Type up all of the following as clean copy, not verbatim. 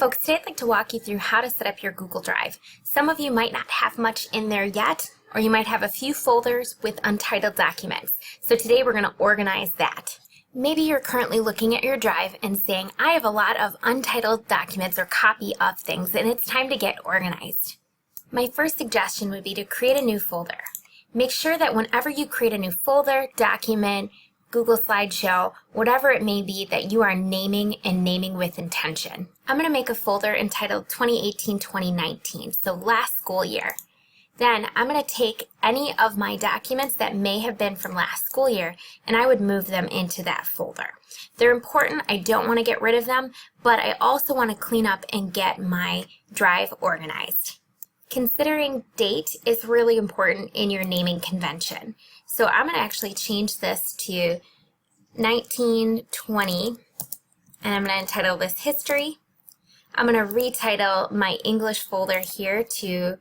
folks, today I'd like to walk you through how to set up your Google Drive. Some of you might not have much in there yet, or you might have a few folders with untitled documents. So today we're going to organize that. Maybe you're currently looking at your drive and saying, I have a lot of untitled documents or copy of things and it's time to get organized. My first suggestion would be to create a new folder. Make sure that whenever you create a new folder, document, Google Slideshow, whatever it may be, that you are naming and naming with intention. I'm going to make a folder entitled 2018-2019, so last school year. Then I'm going to take any of my documents that may have been from last school year and I would move them into that folder. They're important, I don't want to get rid of them, but I also want to clean up and get my drive organized. Considering date is really important in your naming convention. So I'm going to actually change this to 1920 and I'm going to entitle this History. I'm going to retitle my English folder here to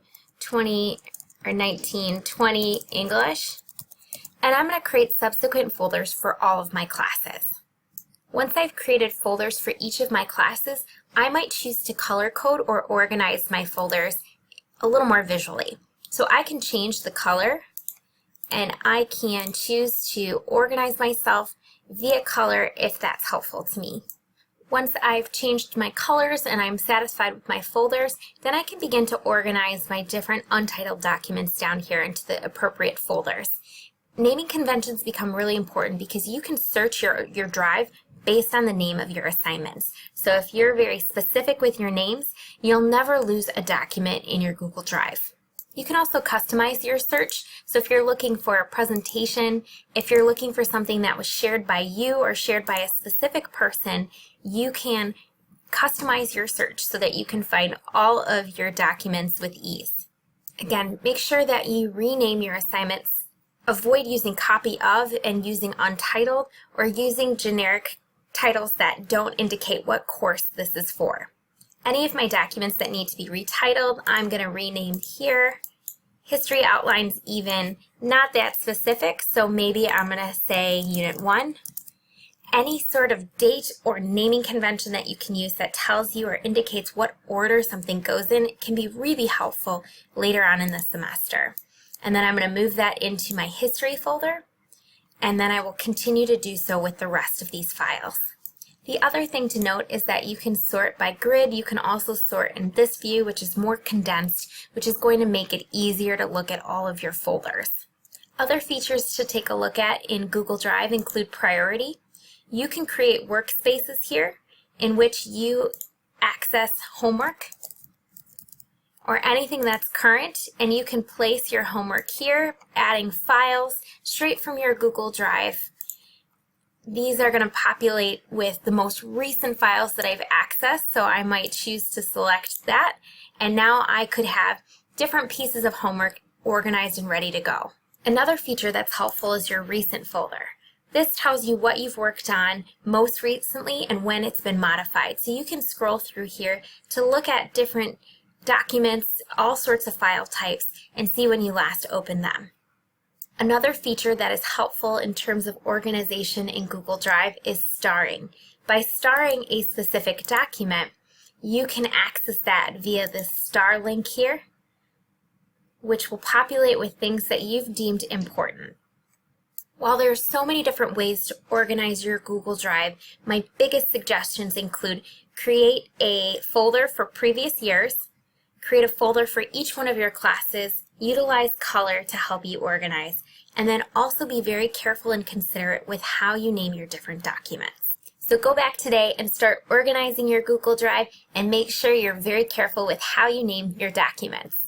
1920 English, and I'm going to create subsequent folders for all of my classes. Once I've created folders for each of my classes, I might choose to color code or organize my folders a little more visually. So I can change the color and I can choose to organize myself via color if that's helpful to me. Once I've changed my colors and I'm satisfied with my folders, then I can begin to organize my different untitled documents down here into the appropriate folders. Naming conventions become really important because you can search your drive based on the name of your assignments. So if you're very specific with your names, you'll never lose a document in your Google Drive. You can also customize your search. So if you're looking for a presentation, if you're looking for something that was shared by you or shared by a specific person, you can customize your search so that you can find all of your documents with ease. Again, make sure that you rename your assignments. Avoid using copy of and using untitled or using generic titles that don't indicate what course this is for. Any of my documents that need to be retitled, I'm going to rename here. History outlines even, not that specific, so maybe I'm going to say Unit 1. Any sort of date or naming convention that you can use that tells you or indicates what order something goes in can be really helpful later on in the semester. And then I'm going to move that into my history folder, and then I will continue to do so with the rest of these files. The other thing to note is that you can sort by grid. You can also sort in this view, which is more condensed, which is going to make it easier to look at all of your folders. Other features to take a look at in Google Drive include priority. You can create workspaces here in which you access homework or anything that's current, and you can place your homework here, adding files straight from your Google Drive. These are going to populate with the most recent files that I've accessed, so I might choose to select that, and now I could have different pieces of homework organized and ready to go. Another feature that's helpful is your recent folder. This tells you what you've worked on most recently and when it's been modified, so you can scroll through here to look at different documents, all sorts of file types, and see when you last opened them. Another feature that is helpful in terms of organization in Google Drive is starring. By starring a specific document, you can access that via this star link here, which will populate with things that you've deemed important. While there are so many different ways to organize your Google Drive, my biggest suggestions include create a folder for previous years, create a folder for each one of your classes, utilize color to help you organize, and then also be very careful and considerate with how you name your different documents. So go back today and start organizing your Google Drive and make sure you're very careful with how you name your documents.